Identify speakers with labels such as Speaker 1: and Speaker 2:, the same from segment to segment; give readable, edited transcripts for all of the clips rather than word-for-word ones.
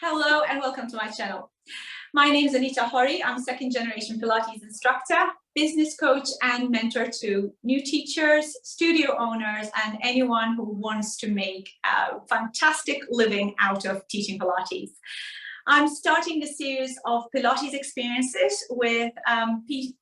Speaker 1: Hello and welcome to my channel. My name is Anita Hori. I'm second generation Pilates instructor, business coach and mentor to new teachers, studio owners and anyone who wants to make a fantastic living out of teaching Pilates. I'm starting a series of Pilates experiences with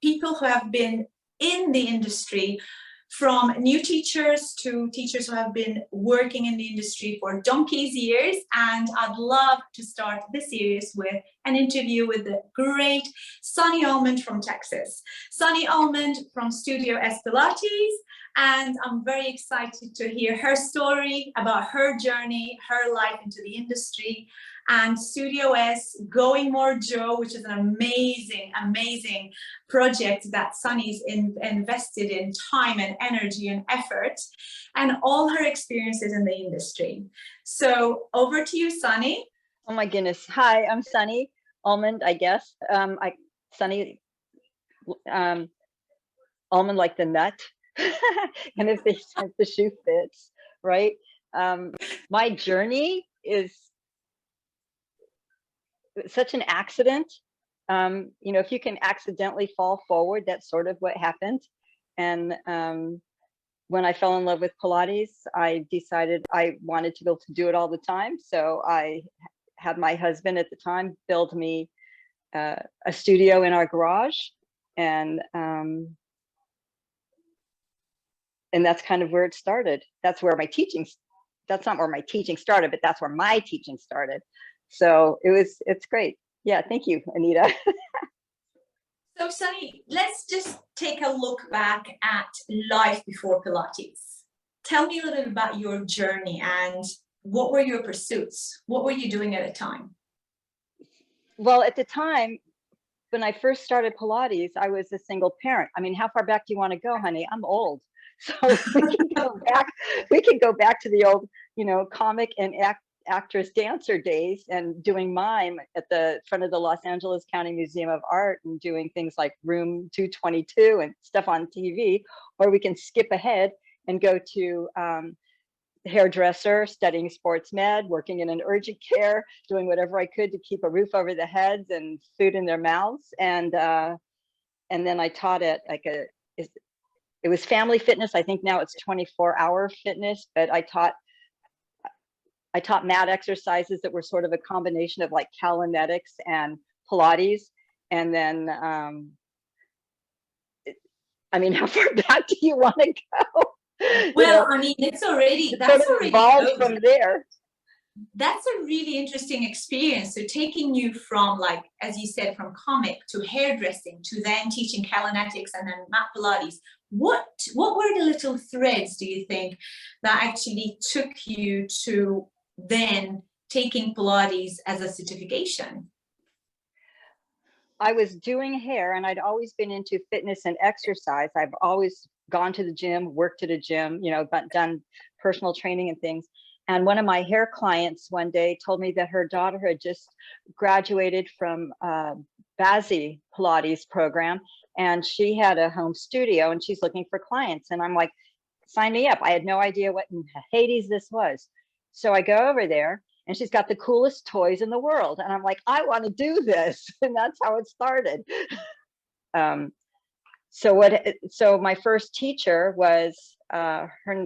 Speaker 1: people who have been in the industry, from new teachers to teachers who have been working in the industry for donkey's years. And I'd love to start this series with an interview with the great Sunni Almond from Texas. Sunni Almond from Studio S Pilates. And I'm very excited to hear her story about her journey, her life into the industry, and Studio S, Going More Joe, which is an amazing, amazing project that Sunni's invested in time and energy and effort, and all her experiences in the industry. So over to you, Sunni.
Speaker 2: Oh my goodness. Hi, I'm Sunni Almond, I guess. Sunni Almond like the nut. And if the shoe fits, right? My journey is such an accident. You know, if you can accidentally fall forward, that's sort of what happened. And when I fell in love with Pilates, I decided I wanted to be able to do it all the time. So I had my husband at the time build me a studio in our garage, and that's kind of where it started. That's where my teaching, that's not where my teaching started, but that's where my teaching started. So it's great. Yeah, thank you, Anita.
Speaker 1: So Sunni, let's just take a look back at life before Pilates. Tell me a little bit about your journey and what were your pursuits? What were you doing at the time?
Speaker 2: Well, at the time, when I first started Pilates, I was a single parent. I mean, how far back do you want to go, honey? I'm old. So we can go back. We can go back to the old, you know, comic and actress dancer days, and doing mime at the front of the Los Angeles County Museum of Art, and doing things like Room 222 and stuff on TV. Or we can skip ahead and go to hairdresser, studying sports med, working in an urgent care, doing whatever I could to keep a roof over their heads and food in their mouths. And then I taught at it was family fitness. I think now it's 24-hour fitness, but I taught mat exercises that were sort of a combination of like Calinetics and Pilates. And then, I mean, how far back do you want to go?
Speaker 1: Well, I mean, that's already
Speaker 2: evolved from there.
Speaker 1: That's a really interesting experience. So taking you from, like, as you said, from comic to hairdressing to then teaching Calinetics and then mat Pilates. What were the little threads, do you think, that actually took you to then taking Pilates as a certification?
Speaker 2: I was doing hair, and I'd always been into fitness and exercise. I've always gone to the gym, worked at a gym, you know, done personal training and things. And one of my hair clients one day told me that her daughter had just graduated from Bazzi Pilates program, and she had a home studio and she's looking for clients. And I'm like, sign me up. I had no idea what in Hades this was. So I go over there, and she's got the coolest toys in the world. And I'm like, I want to do this. And that's how it started. So my first teacher was, her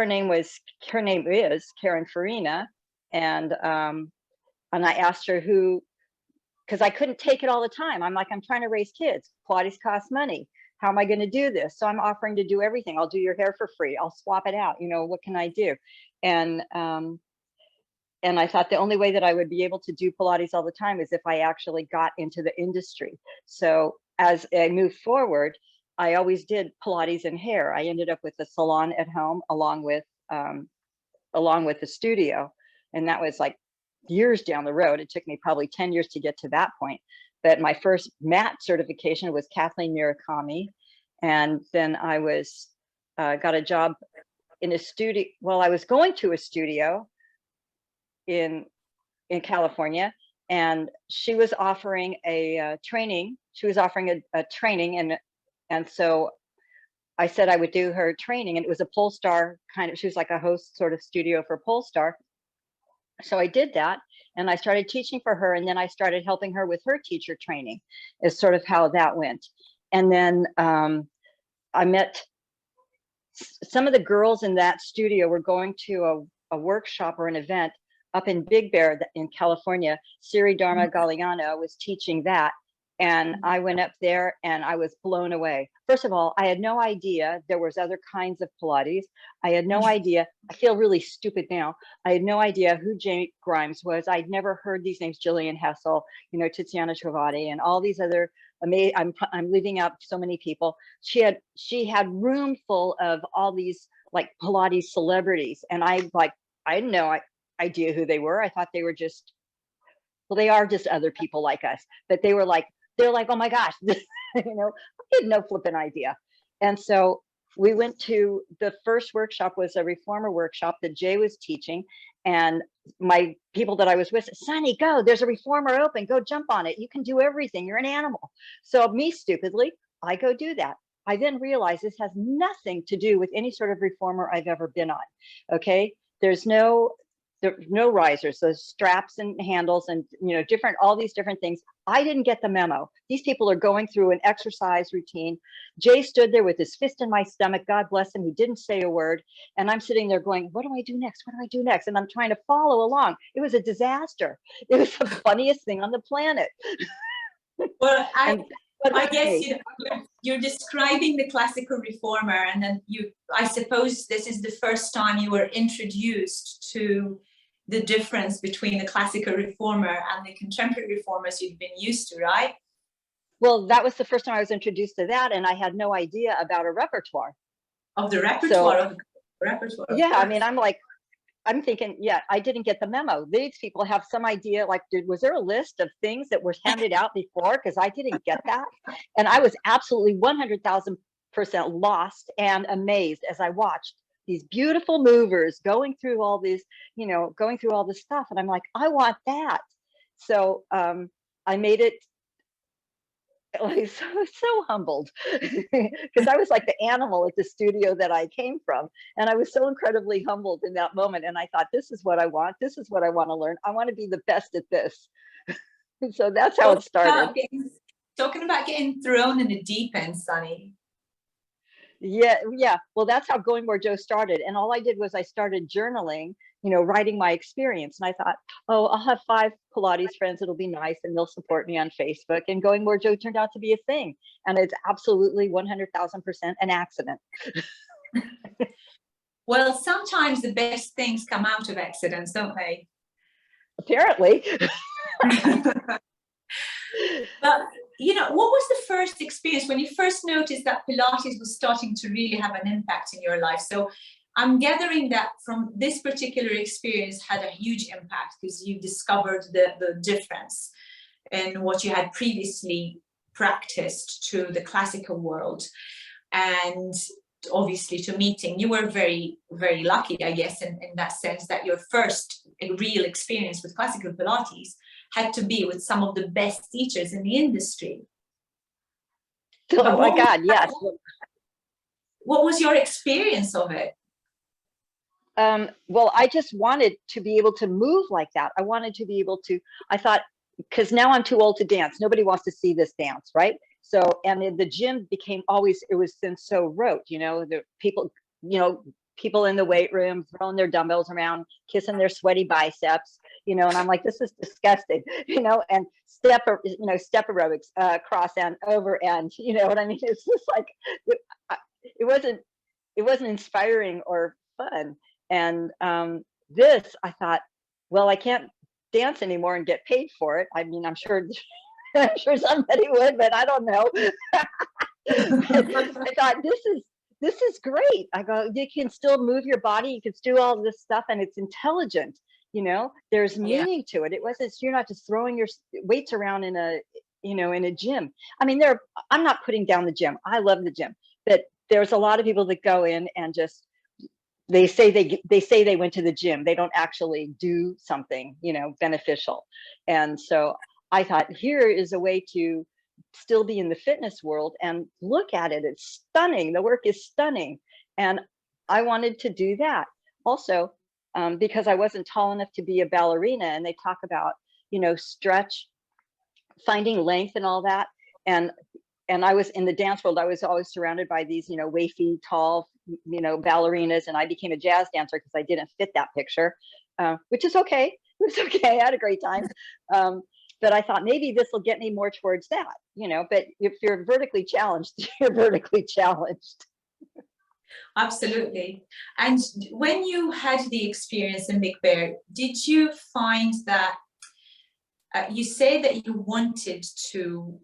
Speaker 2: name is Karen Farina. And I asked her who, because I couldn't take it all the time. I'm like, I'm trying to raise kids. Pilates costs money. How am I going to do this? So I'm offering to do everything. I'll do your hair for free. I'll swap it out. You know, what can I do? And I thought the only way that I would be able to do Pilates all the time is if I actually got into the industry. So as I moved forward, I always did Pilates and hair. I ended up with a salon at home along with the studio. And that was like years down the road. It took me probably 10 years to get to that point. But my first mat certification was Kathleen Murakami. And then I was got a job in a studio. Well, I was going to a studio in California, and she was offering a training. She was offering a training, and so I said I would do her training, and it was a Polestar kind of. She was like a host sort of studio for Polestar, So I did that, and I started teaching for her, and then I started helping her with her teacher training, is sort of how that went. And then I met some of the girls in that studio were going to a workshop or an event up in Big Bear in California. Siri Dharma Galliano was teaching that. And I went up there and I was blown away. First of all, I had no idea there was other kinds of Pilates. I had no idea. I feel really stupid now. I had no idea who Jane Grimes was. I'd never heard these names, Jillian Hessel, you know, Tiziana Travati, and all these other amazing. I'm leaving out so many people. She had room full of all these like Pilates celebrities, and I had no idea who they were. I thought they were just, well, they are just other people like us, but they're like, oh my gosh, you know, I had no flipping idea. And so we went to, the first workshop was a reformer workshop that Jay was teaching. And my people that I was with, Sunny, go, there's a reformer open, go jump on it. You can do everything, you're an animal. So me, stupidly, I go do that. I then realized this has nothing to do with any sort of reformer I've ever been on, okay? There's no risers, those straps and handles and, you know, all these different things. I didn't get the memo. These people are going through an exercise routine. Jay stood there with his fist in my stomach. God bless him. He didn't say a word. And I'm sitting there going, what do I do next? What do I do next? And I'm trying to follow along. It was a disaster. It was the funniest thing on the planet.
Speaker 1: Well, I guess you're describing the classical reformer, and then I suppose this is the first time you were introduced to the difference between the classical reformer and the contemporary reformers you've been used to, right?
Speaker 2: Well, that was the first time I was introduced to that, and I had no idea about a repertoire.
Speaker 1: Of the repertoire,
Speaker 2: yeah, I mean, I'm thinking, yeah, I didn't get the memo. These people have some idea, like, was there a list of things that were handed out before? Because I didn't get that. And I was absolutely 100,000% lost and amazed as I watched these beautiful movers going through all these, you know, going through all this stuff. And I'm like, I want that. So I made it, like, so humbled because I was like the animal at the studio that I came from, and I was so incredibly humbled in that moment. And I thought, this is what I want. This is what I want to learn. I want to be the best at this. So that's how it started.
Speaker 1: Talking about getting thrown in the deep end, Sunny.
Speaker 2: Yeah. Well, that's how Going Where Joe started. And all I did was I started journaling, you know, writing my experience. And I thought, oh, I'll have 5 Pilates friends. It'll be nice. And they'll support me on Facebook. And Going Where Joe turned out to be a thing. And it's absolutely 100,000% an accident.
Speaker 1: Well, sometimes the best things come out of accidents, don't they?
Speaker 2: Apparently.
Speaker 1: But, you know, what was the first experience when you first noticed that Pilates was starting to really have an impact in your life? So I'm gathering that from this particular experience had a huge impact because you discovered the difference in what you had previously practiced to the classical world. And obviously to meeting, you were very, very lucky, I guess, in that sense that your first real experience with classical Pilates had to be with some of the best teachers in the industry.
Speaker 2: Oh my God, yes.
Speaker 1: What was your experience of it?
Speaker 2: Well, I just wanted to be able to move like that. I wanted to be able to, I thought, because now I'm too old to dance. Nobody wants to see this dance, right? So, and in the gym became always, it was then so rote, you know, the people, you know, people in the weight room throwing their dumbbells around, kissing their sweaty biceps, you know, and I'm like, this is disgusting, you know, and step aerobics, cross and over and, you know what I mean? It's just like, it wasn't inspiring or fun. And this, I thought, well, I can't dance anymore and get paid for it. I mean, I'm sure somebody would, but I don't know. I thought, this is great. I go, you can still move your body, you can do all this stuff, and it's intelligent. You know, there's meaning to it. It wasn't, you're not just throwing your weights around in a, you know, in a gym. I mean, I'm not putting down the gym. I love the gym, but there's a lot of people that go in and just, they say they went to the gym. They don't actually do something, you know, beneficial. And so I thought, here is a way to still be in the fitness world and look at it. It's stunning. The work is stunning. And I wanted to do that. Also, because I wasn't tall enough to be a ballerina. And they talk about, stretch, finding length and all that. And I was in the dance world, I was always surrounded by these, wafy, tall, ballerinas. And I became a jazz dancer because I didn't fit that picture, which is okay. It was okay. I had a great time. But I thought maybe this will get me more towards that, but if you're vertically challenged, you're vertically challenged.
Speaker 1: Absolutely. And when you had the experience in Big Bear, did you find that you say that you wanted to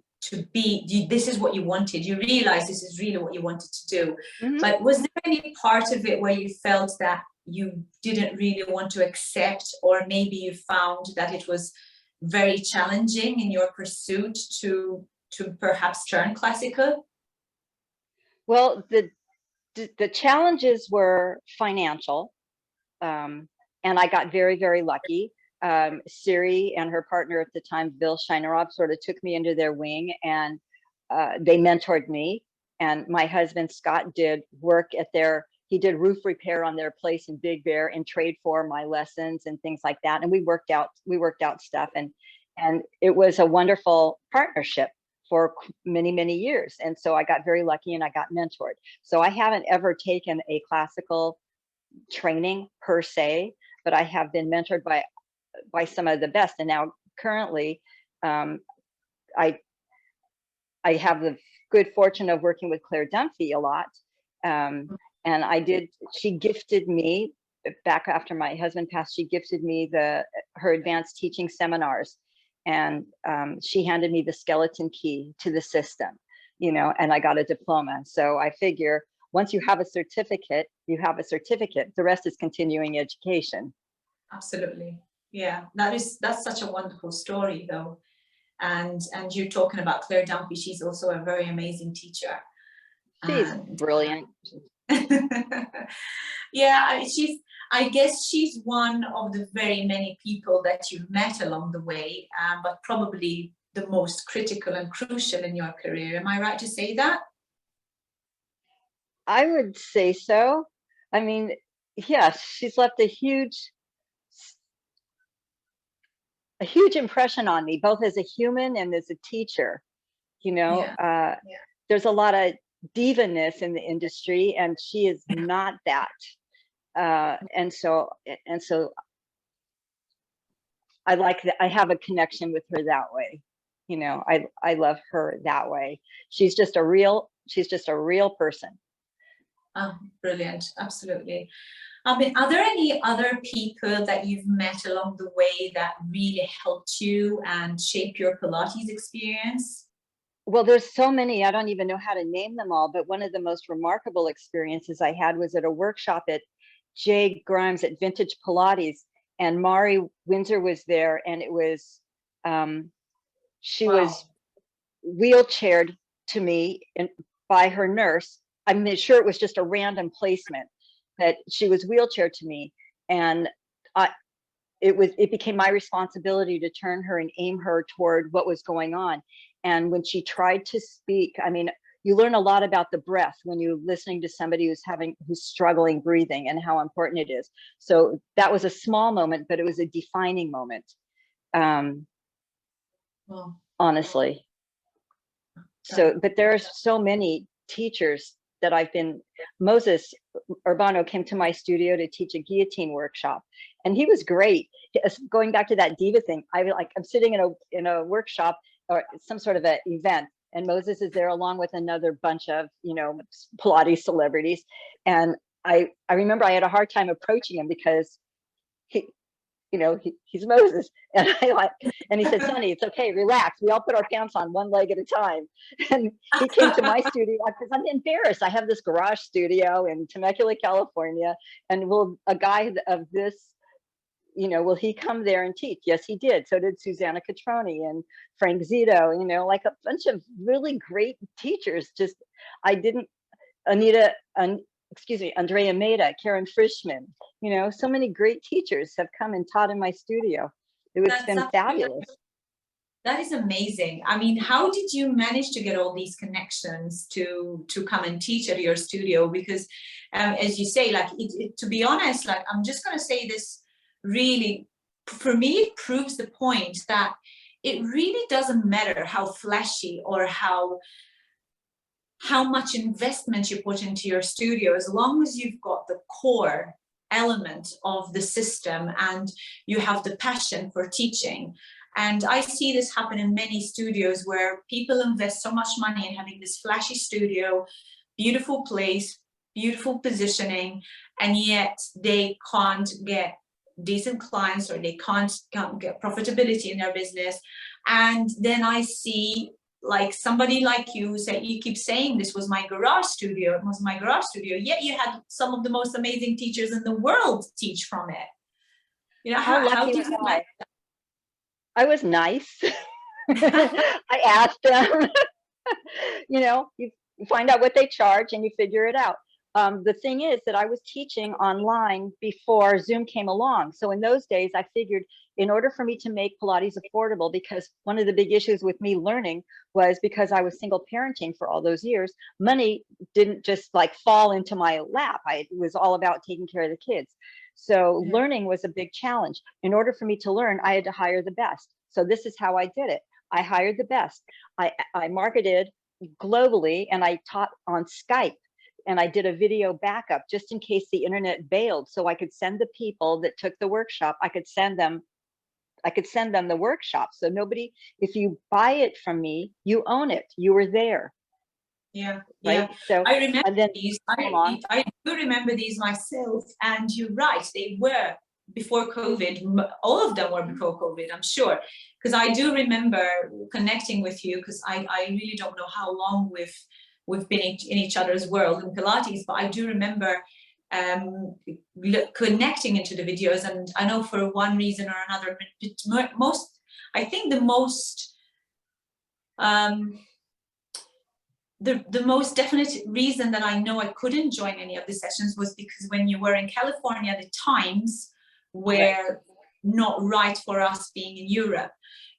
Speaker 1: be, this is what you wanted, you realized this is really what you wanted to do, but was there any part of it where you felt that you didn't really want to accept, or maybe you found that it was very challenging in your pursuit to perhaps turn classical?
Speaker 2: Well, the challenges were financial, and I got very, very lucky. Siri and her partner at the time, Bill Shinerov, sort of took me under their wing, and they mentored me. And my husband, Scott, did work at he did roof repair on their place in Big Bear in trade for my lessons and things like that. And we worked out stuff, and it was a wonderful partnership for many, many years. And so I got very lucky and I got mentored. So I haven't ever taken a classical training per se, but I have been mentored by some of the best. And now currently, I have the good fortune of working with Claire Dunphy a lot. And she gifted me, back after my husband passed, she gifted me her advanced teaching seminars. And she handed me the skeleton key to the system, and I got a diploma. So I figure once you have a certificate, you have a certificate. The rest is continuing education.
Speaker 1: Absolutely. Yeah, that's such a wonderful story, though. And you're talking about Claire Dunphy. She's also a very amazing teacher.
Speaker 2: She's brilliant.
Speaker 1: Yeah, I guess she's one of the very many people that you've met along the way, but probably the most critical and crucial in your career. Am I right to say that?
Speaker 2: I would say so. I mean, yes, she's left a huge impression on me, both as a human and as a teacher. There's a lot of diva-ness in the industry, and she is not that. And so I like that. I have a connection with her that way. I love her that way. She's just a real person.
Speaker 1: Oh, brilliant. Absolutely. I mean, are there any other people that you've met along the way that really helped you and shape your Pilates experience?
Speaker 2: Well, there's so many, I don't even know how to name them all, but one of the most remarkable experiences I had was at a workshop at Jay Grimes at Vintage Pilates, and Mari Windsor was there, and it was, she was wheelchaired to me by her nurse. I'm sure it was just a random placement, that she was wheelchaired to me, and it became my responsibility to turn her and aim her toward what was going on. And when she tried to speak, I mean, you learn a lot about the breath when you're listening to somebody who's struggling breathing, and how important it is. So that was a small moment, but it was a defining moment. Honestly. So, but there are so many teachers that Moses Urbano came to my studio to teach a guillotine workshop, and he was great. Going back to that diva thing, I'm sitting in a workshop or some sort of an event, and Moses is there along with another bunch of, Pilates celebrities. And I remember I had a hard time approaching him because he's Moses. And he said, "Sunny, it's okay, relax. We all put our pants on one leg at a time." And he came to my studio because I'm embarrassed. I have this garage studio in Temecula, California. And will a guy of this, will he come there and teach? Yes, he did. So did Susanna Catroni and Frank Zito, like a bunch of really great teachers. Andrea Maida, Karen Frischman, so many great teachers have come and taught in my studio. It's been fabulous.
Speaker 1: That is amazing. I mean, how did you manage to get all these connections to come and teach at your studio? Because As you say, like to be honest, like I'm just going to say this, really, for me, it proves the point that it really doesn't matter how flashy or how much investment you put into your studio, as long as you've got the core element of the system and you have the passion for teaching. And I see this happen in many studios where people invest so much money in having this flashy studio, beautiful place, beautiful positioning, and yet they can't get decent clients, or they can't get profitability in their business. And then I see like somebody like you say, you keep saying this was my garage studio, it was my garage studio, yet you had some of the most amazing teachers in the world teach from it. You know, how did you manage that?
Speaker 2: I was nice. I asked them, you know, you find out what they charge and you figure it out. The thing is that I was teaching online before Zoom came along. So in those days, I figured in order for me to make Pilates affordable, because one of the big issues with me learning was because I was single parenting for all those years, money didn't just like fall into my lap. It was all about taking care of the kids. So learning was a big challenge. In order for me to learn, I had to hire the best. So this is how I did it. I hired the best. I marketed globally, and I taught on Skype, and I did a video backup just in case the internet bailed, so I could send the people that took the workshop, I could send them the workshop. So nobody, if you buy it from me, you own it. You were there.
Speaker 1: Yeah,
Speaker 2: right.
Speaker 1: yeah.
Speaker 2: So
Speaker 1: I remember
Speaker 2: and then
Speaker 1: these. I do remember these myself, and you're right. They were before COVID. All of them were before COVID, I'm sure, because I do remember connecting with you. Because I really don't know how long we've been in each other's world in Pilates, but I do remember connecting into the videos. And I know for one reason or another, I think the most definite reason that I know I couldn't join any of the sessions was because when you were in California, the times were not right for us being in Europe.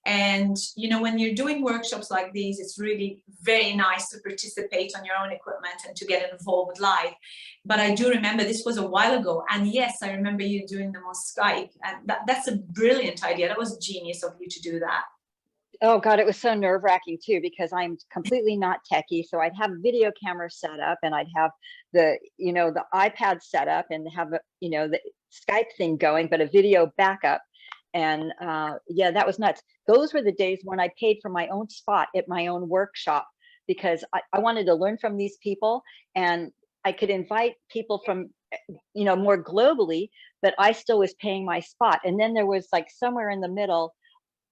Speaker 1: And, you know, when you're doing workshops like these, it's really very nice to participate on your own equipment and to get involved live. But I do remember this was a while ago. And yes, I remember you doing them on Skype. And that's a brilliant idea. That was genius of you to do that.
Speaker 2: Oh God, it was so nerve-wracking too, because I'm completely not techie. So I'd have video camera set up, and I'd have the iPad set up, and have the Skype thing going, but a video backup. And yeah, that was nuts. Those were the days when I paid for my own spot at my own workshop, because I wanted to learn from these people, and I could invite people from, more globally, but I still was paying my spot. And then there was like somewhere in the middle,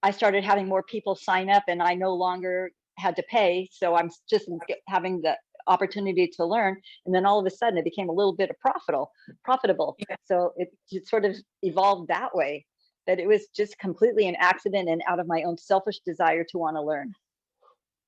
Speaker 2: I started having more people sign up, and I no longer had to pay. So I'm just having the opportunity to learn. And then all of a sudden it became a little bit of profitable. Yeah. So it sort of evolved that way, that it was just completely an accident and out of my own selfish desire to want to learn.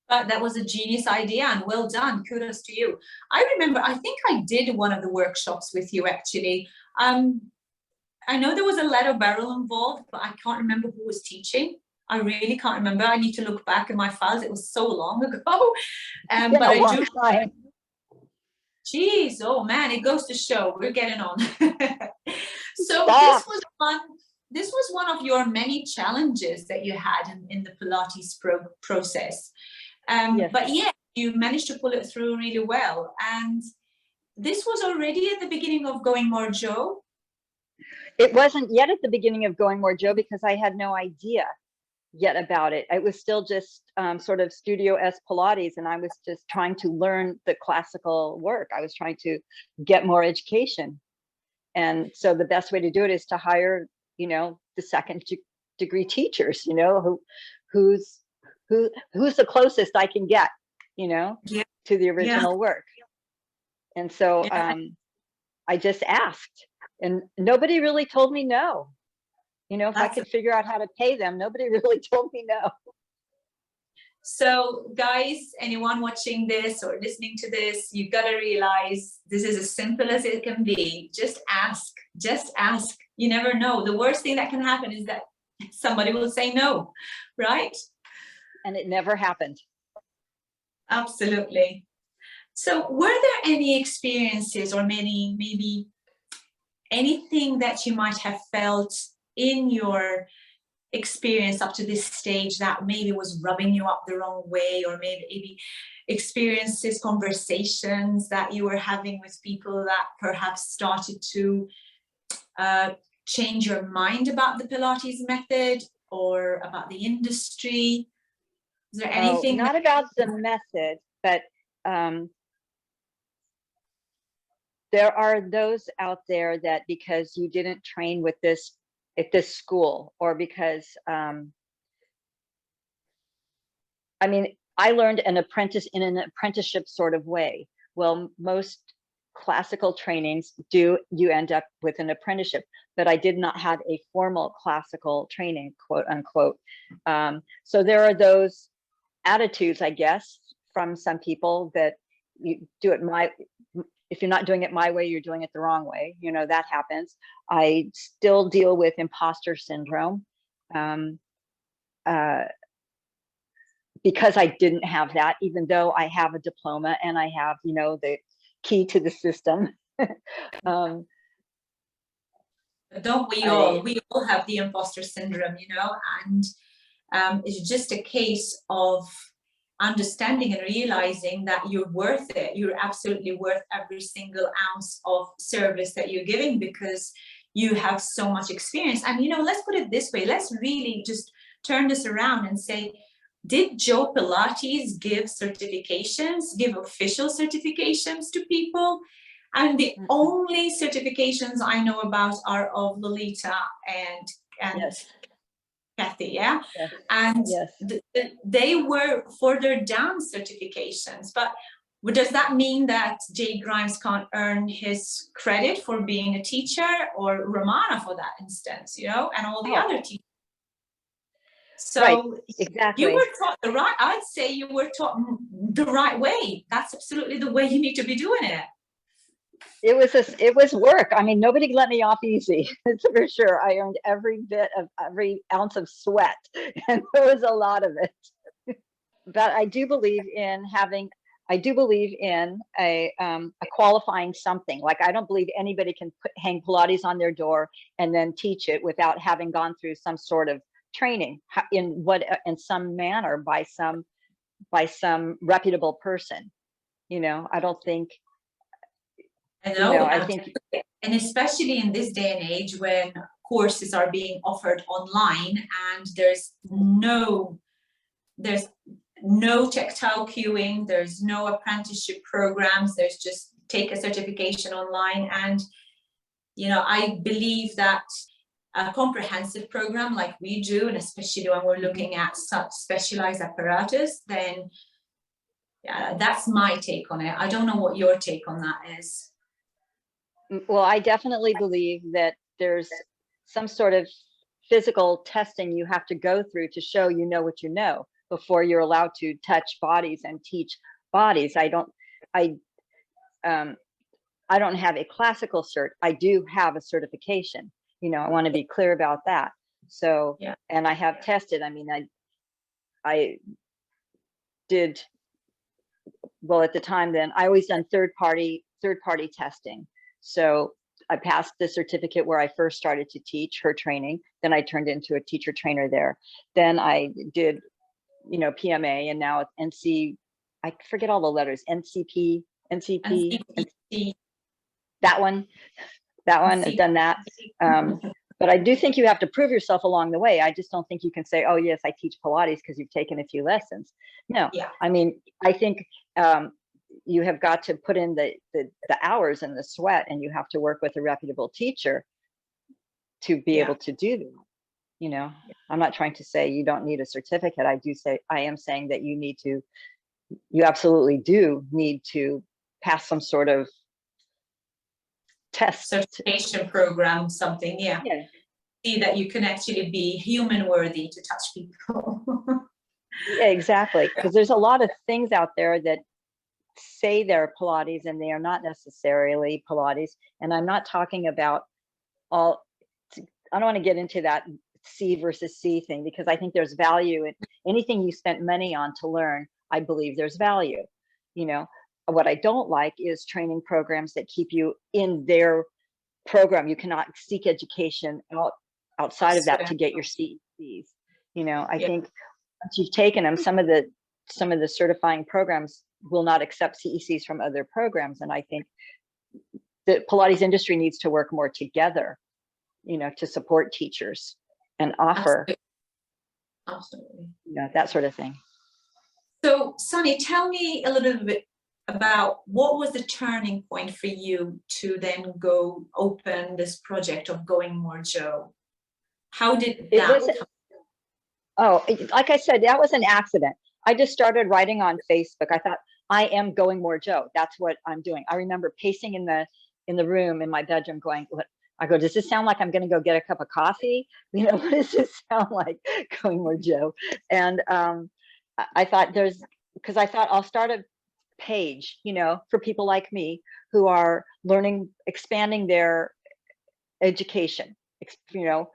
Speaker 1: But that was a genius idea, and well done. Kudos to you. I remember, I think I did one of the workshops with you actually. I know there was a leather barrel involved, but I can't remember who was teaching. I really can't remember. I need to look back in my files. It was so long ago. But I do.
Speaker 2: Time.
Speaker 1: Geez, oh man, it goes to show we're getting on. So this was one of your many challenges that you had in the Pilates process. Yes. But yeah, you managed to pull it through really well. And this was already at the beginning of Going More Joe.
Speaker 2: It wasn't yet at the beginning of Going More Joe, because I had no idea yet about it. It was still just sort of Studio S Pilates, and I was just trying to learn the classical work. I was trying to get more education. And so the best way to do it is to hire, the second degree teachers, who's the closest I can get, to the original work. And so I just asked, and nobody really told me no. If I could figure out how to pay them, nobody really told me no.
Speaker 1: So guys, anyone watching this or listening to this, you've got to realize this is as simple as it can be. Just ask. You never know. The worst thing that can happen is that somebody will say no, right?
Speaker 2: And it never happened.
Speaker 1: Absolutely. So were there any experiences or maybe anything that you might have felt in your experience up to this stage that maybe was rubbing you up the wrong way, or maybe experiences, conversations that you were having with people that perhaps started to change your mind about the Pilates method or about the industry? Is there anything?
Speaker 2: Not about the method, but there are those out there that because you didn't train with this at this school, or because I mean, I learned in an apprenticeship sort of way. Well, most classical trainings you end up with an apprenticeship, but I did not have a formal classical training, quote unquote. So there are those attitudes, I guess, from some people that you do it if you're not doing it my way, you're doing it the wrong way. You know, that happens. I still deal with imposter syndrome. Because I didn't have that, even though I have a diploma and I have, you know, the key to the system.
Speaker 1: Don't we all? We all have the imposter syndrome, you know, and it's just a case of understanding and realizing that you're worth it. You're absolutely worth every single ounce of service that you're giving, because you have so much experience. And, you know, let's put it this way. Let's really just turn this around and say, did Joe Pilates give certifications, give official certifications to people? And the only certifications I know about are of Lolita and
Speaker 2: yes.
Speaker 1: Kathy, yeah?
Speaker 2: Yes.
Speaker 1: And
Speaker 2: yes.
Speaker 1: They were further down certifications. But does that mean that Jay Grimes can't earn his credit for being a teacher, or Romana for that instance, you know, and all the other teachers? So
Speaker 2: right, exactly.
Speaker 1: You were taught the right, I'd say you were taught the right way. That's absolutely the way you need to be doing it.
Speaker 2: It was work. I mean, nobody let me off easy. That's for sure. I earned every ounce of sweat, and there was a lot of it. But I do believe in a qualifying something. Like, I don't believe anybody can hang Pilates on their door and then teach it without having gone through some sort of training in some manner by some reputable person. You know, I don't think.
Speaker 1: I know,
Speaker 2: you know, I think,
Speaker 1: and especially in this day and age when courses are being offered online and there's no tactile cueing, there's no apprenticeship programs, there's just take a certification online. And, you know, I believe that a comprehensive program like we do, and especially when we're looking at such specialized apparatus, then yeah, that's my take on it. I don't know what your take on that is.
Speaker 2: well, I definitely believe that there's some sort of physical testing you have to go through to show you know what you know before you're allowed to touch bodies and teach bodies. I don't have a classical cert. I do have a certification. You know, I want to be clear about that. So, yeah. And I have tested. I mean, I did, well, at the time then, I always done third party testing. So I passed the certificate where I first started to teach her training. Then I turned into a teacher trainer there. Then I did, you know, PMA, and now it's NC, I forget all the letters, NCP, that one, I've done that. But I do think you have to prove yourself along the way. I just don't think you can say, oh yes, I teach Pilates because you've taken a few lessons. No, yeah. I mean, I think you have got to put in the hours and the sweat, and you have to work with a reputable teacher to be able to do that. You know, I'm not trying to say you don't need a certificate. I am saying that you absolutely do need to pass some sort of test,
Speaker 1: certification program, something. Yeah. See that you can actually be human worthy to touch people.
Speaker 2: Yeah, exactly. Because there's a lot of things out there that say they're Pilates and they are not necessarily Pilates. And I'm not talking about I don't want to get into that C versus C thing, because I think there's value in anything you spent money on to learn. I believe there's value, you know, what I don't like is training programs that keep you in their program. You cannot seek education outside of that to get your CECs. You know, I
Speaker 1: Yeah.
Speaker 2: think once you've taken them, some of the certifying programs will not accept CECs from other programs. And I think the Pilates industry needs to work more together, you know, to support teachers and offer,
Speaker 1: Absolutely.
Speaker 2: you know, that sort of thing.
Speaker 1: So, Sunny, tell me a little bit about what was the turning point for you to then go open this project of Going More Joe? How did
Speaker 2: It
Speaker 1: that
Speaker 2: was, like I said, that was an accident. I just started writing on Facebook. I thought, I am going more Joe. That's what I'm doing. I remember pacing in the room in my bedroom going, I go, does this sound like I'm going to go get a cup of coffee? You know, what does this sound like, going more Joe? And I thought because I thought I'll start a page, you know, for people like me who are learning, expanding their education, you know,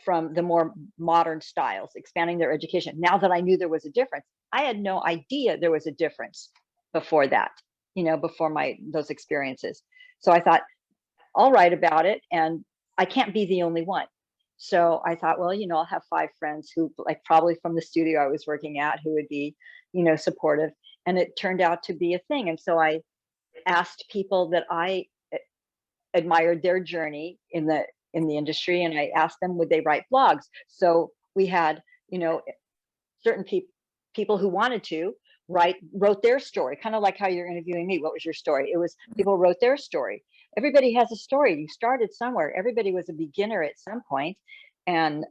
Speaker 2: from the more modern styles, expanding their education. Now that I knew there was a difference, I had no idea there was a difference before that, you know, before those experiences. So I thought, I'll write about it, and I can't be the only one. So I thought, well, you know, I'll have 5 friends who, like, probably from the studio I was working at, who would be, you know, supportive. And it turned out to be a thing. And so I asked people that I admired their journey in the industry, and I asked them, would they write blogs? So we had, you know, certain people who wanted to wrote their story, kind of like how you're interviewing me. What was your story? It was people wrote their story. Everybody has a story. You started somewhere. Everybody was a beginner at some point, and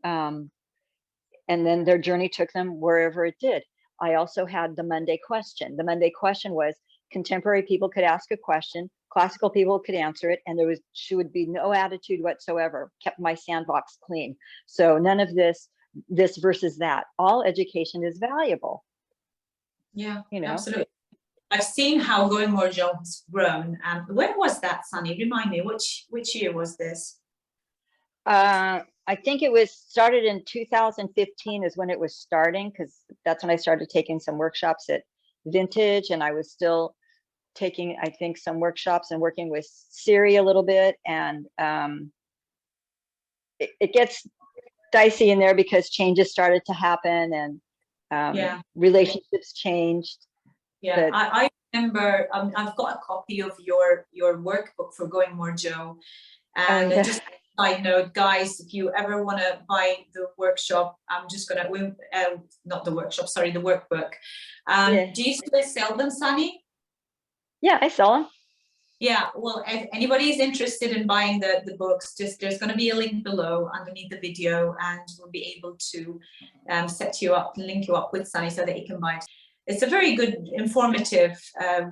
Speaker 2: then their journey took them wherever it did. I also had the Monday question. The Monday question was, contemporary people could ask a question, classical people could answer it, and there would be no attitude whatsoever. Kept my sandbox clean. So none of this versus that. All education is valuable.
Speaker 1: Yeah,
Speaker 2: you know,
Speaker 1: absolutely. I've seen how Going More Joe has grown. When was that, Sunny? Remind me, which year was this?
Speaker 2: I think it was started in 2015 is when it was starting, because that's when I started taking some workshops at Vintage, and I was still taking, I think, some workshops and working with Siri a little bit. And it gets dicey in there because changes started to happen, and relationships changed.
Speaker 1: Yeah, I remember, I've got a copy of your workbook for Going More Joe. And just a side note, guys, if you ever want to buy the workshop, I'm just going to, not the workshop, sorry, the workbook. Do you still sell them, Sunny?
Speaker 2: Yeah, I sell them.
Speaker 1: Yeah, well, if anybody is interested in buying the books, there's going to be a link below underneath the video, and we'll be able to set you up, link you up with Sunny so that you can buy it. It's a very good, informative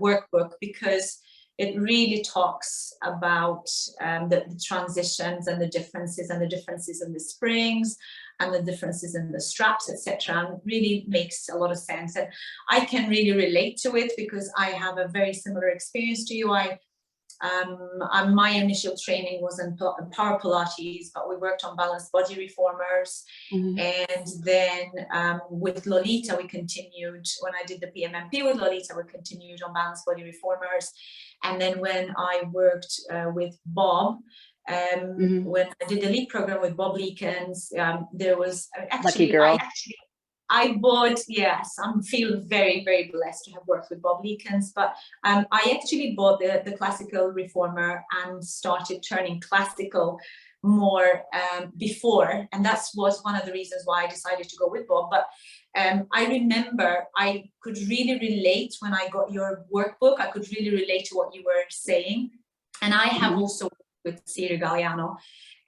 Speaker 1: workbook, because it really talks about the transitions and the differences in the springs and the differences in the straps, etc. And really makes a lot of sense. And I can really relate to it because I have a very similar experience to you. My initial training was in power Pilates, but we worked on balanced body reformers. And then with Lolita, we continued, when I did the PMMP with Lolita, we continued on balanced body reformers. And then when I worked with Bob, when I did the LEAP program with Bob Leekens, there was
Speaker 2: Lucky girl.
Speaker 1: I bought, yes, I'm feeling very, very blessed to have worked with Bob Leekens, but I actually bought the classical reformer and started turning classical more before, and that was one of the reasons why I decided to go with Bob. But I remember I could really relate when I got your workbook. I could really relate to what you were saying, and I have also worked with Siri Galliano,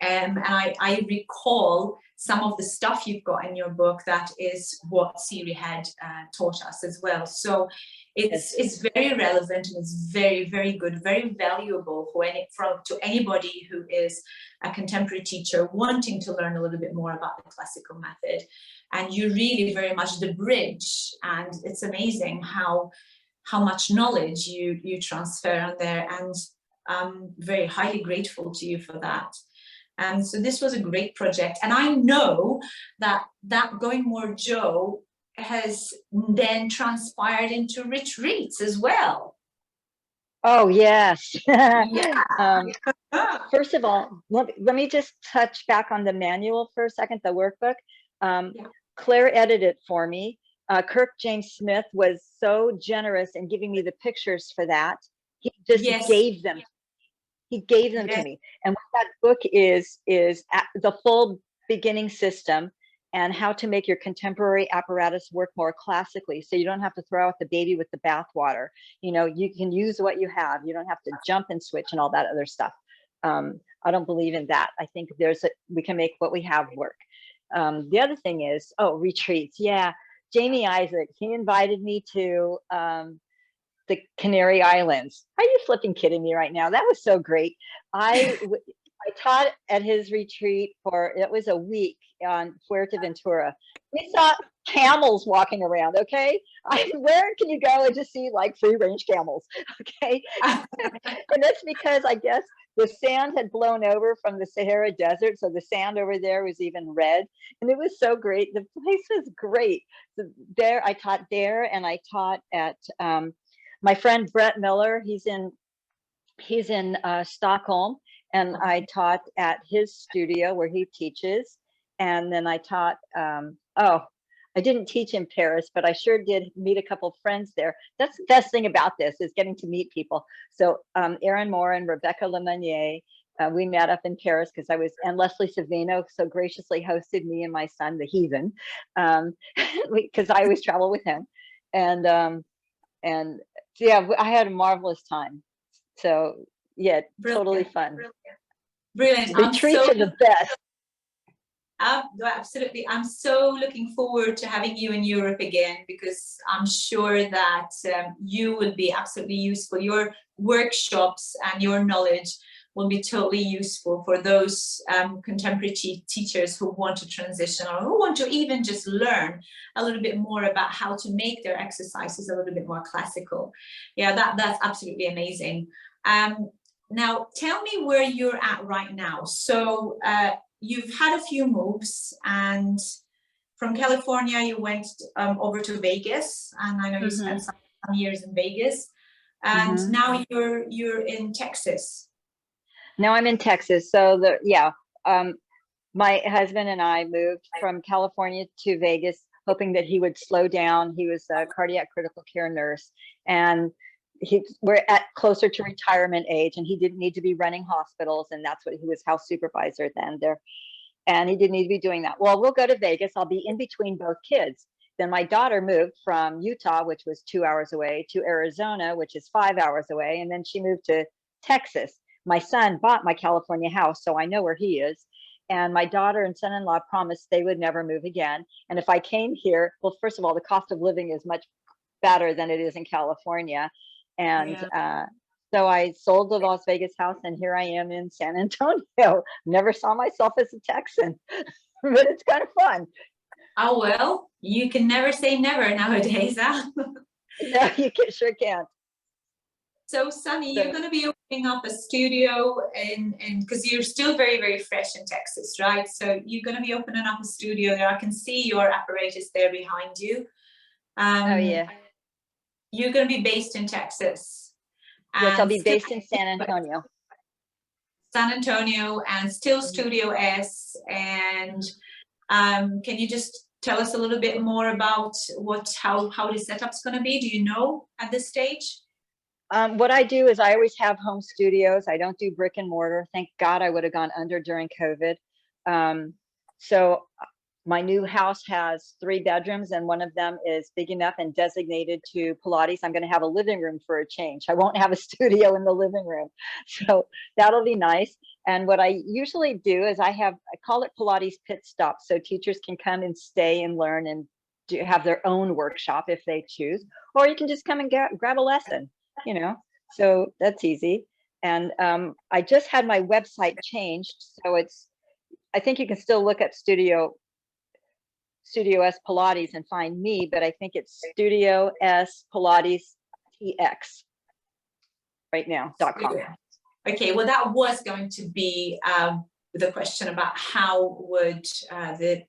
Speaker 1: and I recall some of the stuff you've got in your book that is what Siri had taught us as well. So it's very relevant, and it's very, very good, very valuable to anybody who is a contemporary teacher wanting to learn a little bit more about the classical method. And you're really very much the bridge, and it's amazing how much knowledge you transfer on there, and I'm very highly grateful to you for that. And so this was a great project, and I know that Going More Joe has then transpired into retreats as well.
Speaker 2: Oh, yes.
Speaker 1: Yeah.
Speaker 2: First of all, let me just touch back on the manual for a second, the workbook.
Speaker 1: Yeah.
Speaker 2: Claire edited it for me. Kirk James Smith was so generous in giving me the pictures for that. He just
Speaker 1: Yes.
Speaker 2: gave them. He gave them to me. And what that book is the full beginning system and how to make your contemporary apparatus work more classically. So you don't have to throw out the baby with the bathwater. You know, you can use what you have. You don't have to jump and switch and all that other stuff. I don't believe in that. I think we can make what we have work. The other thing is, retreats. Yeah. Jamie Isaac, he invited me to the Canary Islands. Are you flipping kidding me right now? That was so great. I taught at his retreat it was a week on Fuerteventura. We saw camels walking around, okay? Where can you go and just see like free range camels, okay? And that's because I guess the sand had blown over from the Sahara Desert. So the sand over there was even red. And it was so great. The place was great. So I taught there, and I taught at my friend Brett Miller. He's in Stockholm, and I taught at his studio where he teaches. And then I taught, I didn't teach in Paris, but I sure did meet a couple of friends there. That's the best thing about this, is getting to meet people. So Erin Moore and Rebecca Lemonnier, we met up in Paris and Leslie Savino so graciously hosted me and my son, the heathen, because I always travel with him. And so yeah, I had a marvelous time. So yeah,
Speaker 1: Brilliant.
Speaker 2: totally fun.
Speaker 1: Brilliant.
Speaker 2: Retreats are the best.
Speaker 1: Absolutely. I'm so looking forward to having you in Europe again, because I'm sure that you will be absolutely useful. Your workshops and your knowledge will be totally useful for those contemporary teachers who want to transition, or who want to even just learn a little bit more about how to make their exercises a little bit more classical. Yeah, that's absolutely amazing. Now, tell me where you're at right now. So you've had a few moves, and from California you went over to Vegas, and I know you spent some years in Vegas, and now you're in Texas.
Speaker 2: Now I'm in Texas. So my husband and I moved from California to Vegas, hoping that he would slow down. He was a cardiac critical care nurse, and we're at closer to retirement age, and he didn't need to be running hospitals, and that's what he was, house supervisor then there, and he didn't need to be doing that. Well, we'll go to Vegas. I'll be in between both kids. Then my daughter moved from Utah, which was 2 hours away, to Arizona, which is 5 hours away, and then she moved to Texas. My son bought my California house, so I know where he is. And my daughter and son-in-law promised they would never move again. And if I came here, well, first of all, the cost of living is much better than it is in California. And so I sold the Las Vegas house, and here I am in San Antonio. Never saw myself as a Texan, but it's kind of fun.
Speaker 1: Oh, well, you can never say never nowadays, huh?
Speaker 2: No, sure can't.
Speaker 1: So, Sunny, you're going to be opening up a studio because you're still very, very fresh in Texas, right? So you're going to be opening up a studio there. I can see your apparatus there behind you.
Speaker 2: Oh, yeah.
Speaker 1: You're going to be based in Texas.
Speaker 2: Yes, I'll be based in San Antonio.
Speaker 1: San Antonio, and still Studio S. And can you just tell us a little bit more about how the setup's going to be? Do you know at this stage?
Speaker 2: What I do is I always have home studios. I don't do brick and mortar. Thank God, I would have gone under during COVID. So my new house has 3 bedrooms, and one of them is big enough and designated to Pilates. I'm going to have a living room for a change. I won't have a studio in the living room. So that'll be nice. And what I usually do is I call it Pilates pit stop. So teachers can come and stay and learn and have their own workshop if they choose, or you can just come and grab a lesson, you know, so that's easy. And I just had my website changed. So I think you can still look at Studio S Pilates and find me, but I think it's Studio S Pilates TX right now .com.
Speaker 1: Okay, well, that was going to be with a question about how would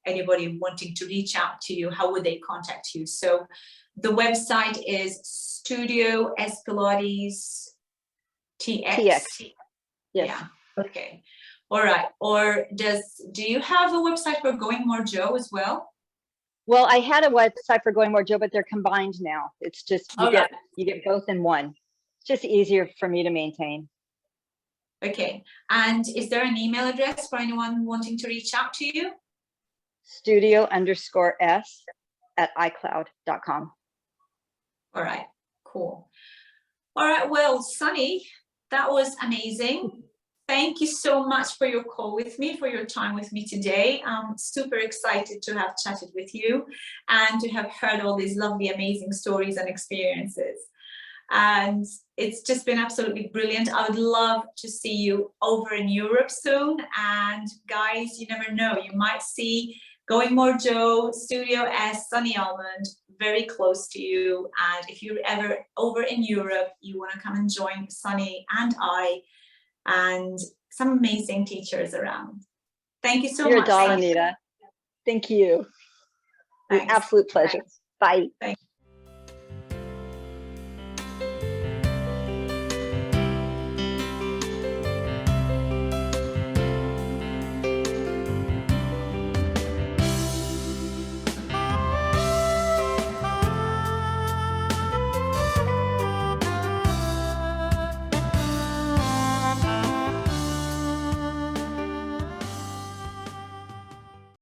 Speaker 1: anybody wanting to reach out to you, how would they contact you? So the website is Studio S Pilates TX.
Speaker 2: Yes.
Speaker 1: Yeah. Okay. All right. Or do you have a website for Going More Joe as well?
Speaker 2: Well, I had a website for Going More Joe, but they're combined now. It's just you get both in one. It's just easier for me to maintain.
Speaker 1: Okay. And is there an email address for anyone wanting to reach out to you?
Speaker 2: Studio_S@iCloud.com.
Speaker 1: All right. Cool. All right. Well, Sunny, that was amazing. Thank you so much for your call with me, for your time with me today. I'm super excited to have chatted with you and to have heard all these lovely, amazing stories and experiences. And it's just been absolutely brilliant. I would love to see you over in Europe soon. And guys, you never know, you might see Going More Joe, Studio S, Sunni Almond very close to you. And if you're ever over in Europe, you want to come and join Sunny and I and some amazing teachers around. Thank you so much.
Speaker 2: You're a doll, Anita. Thank you. An absolute pleasure. Bye.
Speaker 1: Thanks.